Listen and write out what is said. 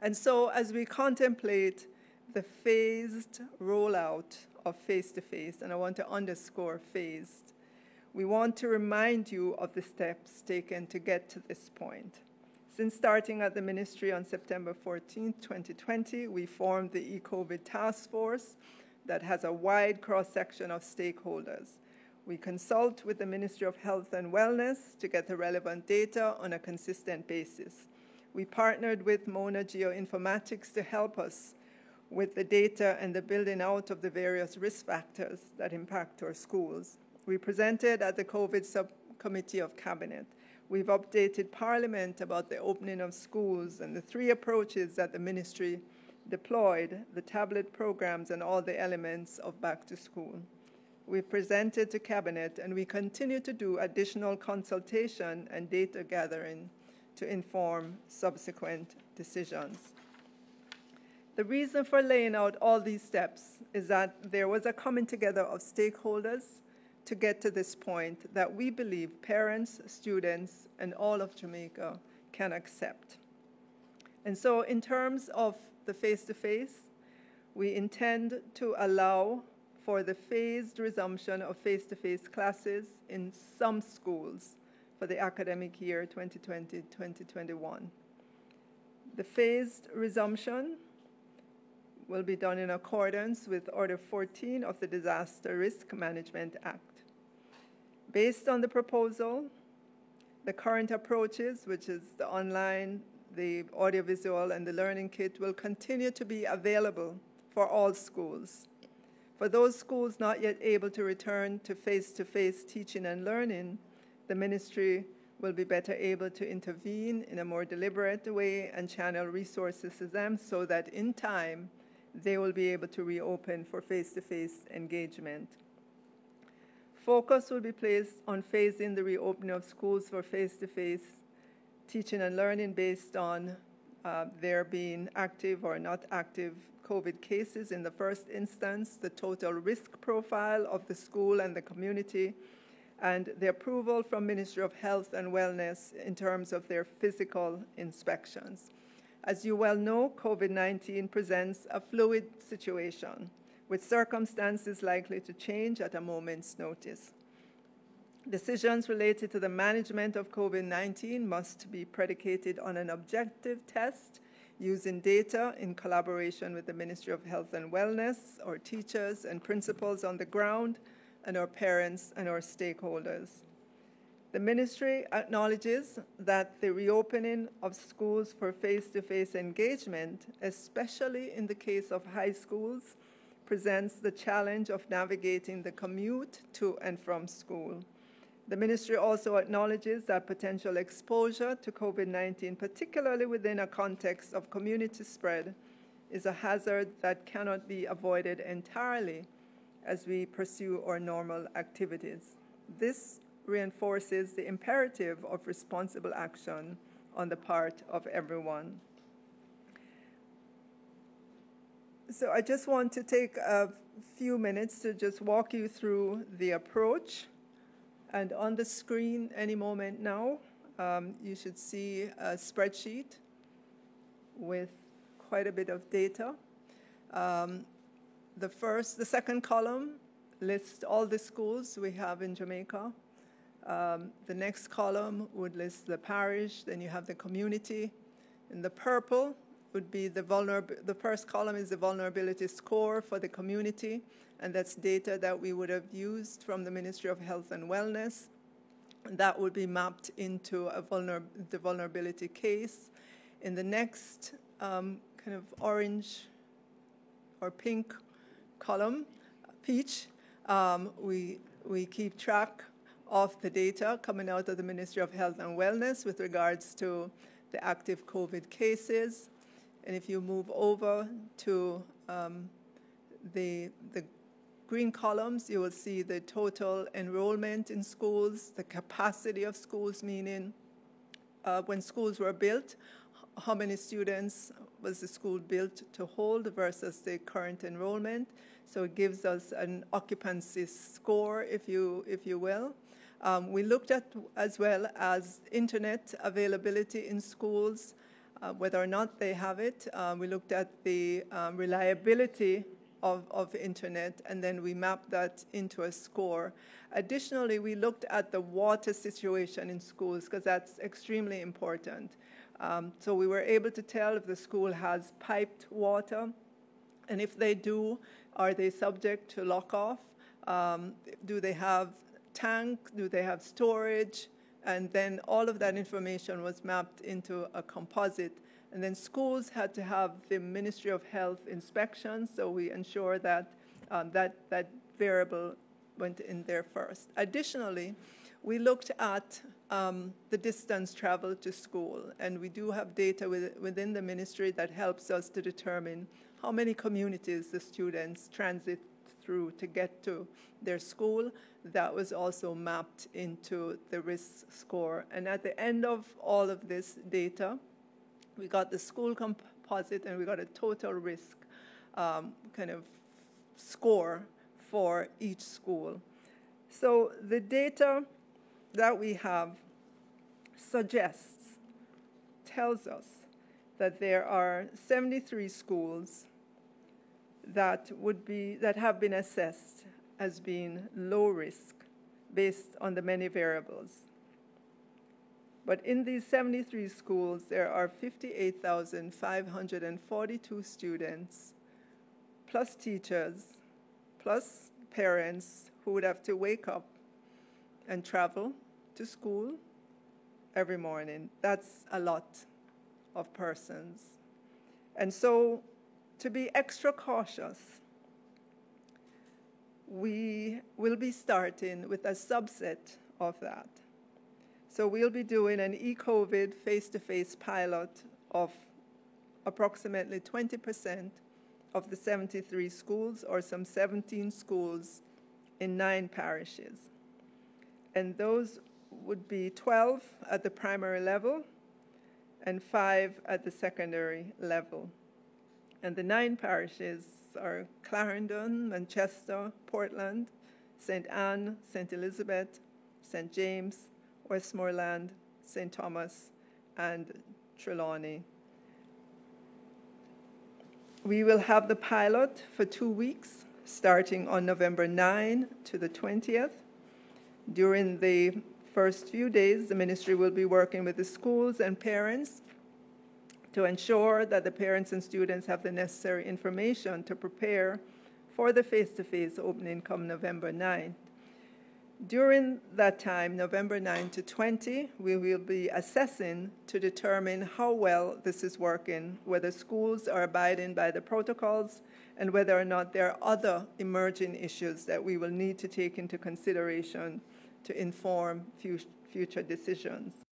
And so as we contemplate the phased rollout of face-to-face, and I want to underscore phased, we want to remind you of the steps taken to get to this point. Since starting at the ministry on September 14, 2020, we formed the e-COVID task force that has a wide cross-section of stakeholders. We consult with the Ministry of Health and Wellness to get the relevant data on a consistent basis. We partnered with Mona Geoinformatics to help us with the data and the building out of the various risk factors that impact our schools. We presented at the COVID Subcommittee of Cabinet. We've updated Parliament about the opening of schools and the 3 approaches that the ministry deployed, the tablet programs and all the elements of back to school. We've presented to Cabinet, and we continue to do additional consultation and data gathering to inform subsequent decisions. The reason for laying out all these steps is that there was a coming together of stakeholders to get to this point that we believe parents, students, and all of Jamaica can accept. And so in terms of the face-to-face, we intend to allow for the phased resumption of face-to-face classes in some schools for the academic year 2020-2021. The phased resumption will be done in accordance with Order 14 of the Disaster Risk Management Act. Based on the proposal, the current approaches, which is the online, the audiovisual, and the learning kit, will continue to be available for all schools. For those schools not yet able to return to face-to-face teaching and learning, the ministry will be better able to intervene in a more deliberate way and channel resources to them so that in time they will be able to reopen for face-to-face engagement. Focus will be placed on phasing the reopening of schools for face-to-face teaching and learning based on there being active or not active COVID cases in the first instance, the total risk profile of the school and the community, and the approval from Ministry of Health and Wellness in terms of their physical inspections. As you well know, COVID-19 presents a fluid situation with circumstances likely to change at a moment's notice. Decisions related to the management of COVID-19 must be predicated on an objective test using data in collaboration with the Ministry of Health and Wellness, our teachers and principals on the ground, and our parents and our stakeholders. The ministry acknowledges that the reopening of schools for face-to-face engagement, especially in the case of high schools, presents the challenge of navigating the commute to and from school. The ministry also acknowledges that potential exposure to COVID-19, particularly within a context of community spread, is a hazard that cannot be avoided entirely as we pursue our normal activities. This reinforces the imperative of responsible action on the part of everyone. So I just want to take a few minutes to just walk you through the approach. And on the screen any moment now, you should see a spreadsheet with quite a bit of data. The second column lists all the schools we have in Jamaica. The next column would list the parish, then you have the community. In the purple would be the first column is the vulnerability score for the community, and that's data that we would have used from the Ministry of Health and Wellness. And that would be mapped into the vulnerability case. In the next kind of orange or pink column, peach, we keep track of the data coming out of the Ministry of Health and Wellness with regards to the active COVID cases. And if you move over to the green columns, you will see the total enrollment in schools, the capacity of schools, meaning when schools were built, how many students was the school built to hold versus the current enrollment. So it gives us an occupancy score, if you will. We looked at as well as internet availability in schools, whether or not they have it. We looked at the reliability of internet, and then we mapped that into a score. Additionally, we looked at the water situation in schools, because that's extremely important. So we were able to tell if the school has piped water, and if they do, are they subject to lock-off? Do they have tank? Do they have storage? And then all of that information was mapped into a composite. And then schools had to have the Ministry of Health inspections, so we ensure that that variable went in there first. Additionally, we looked at the distance traveled to school, and we do have data within the ministry that helps us to determine how many communities the students transit through to get to their school. That was also mapped into the risk score. And at the end of all of this data, we got the school composite, and we got a total risk kind of score for each school. So the data that we have tells us that there are 73 schools that have been assessed as being low risk based on the many variables. But in these 73 schools, there are 58,542 students, plus teachers, plus parents who would have to wake up and travel to school every morning. That's a lot of persons. And so, to be extra cautious, we will be starting with a subset of that. So we'll be doing an e-COVID face-to-face pilot of approximately 20% of the 73 schools, or some 17 schools in 9 parishes. And those would be 12 at the primary level and 5 at the secondary level. And the 9 parishes are Clarendon, Manchester, Portland, St. Anne, St. Elizabeth, St. James, Westmoreland, St. Thomas, and Trelawney. We will have the pilot for 2 weeks, starting on November 9 to the 20th. During the first few days, the ministry will be working with the schools and parents to ensure that the parents and students have the necessary information to prepare for the face-to-face opening come November 9. During that time, November 9 to 20, we will be assessing to determine how well this is working, whether schools are abiding by the protocols, and whether or not there are other emerging issues that we will need to take into consideration to inform future decisions.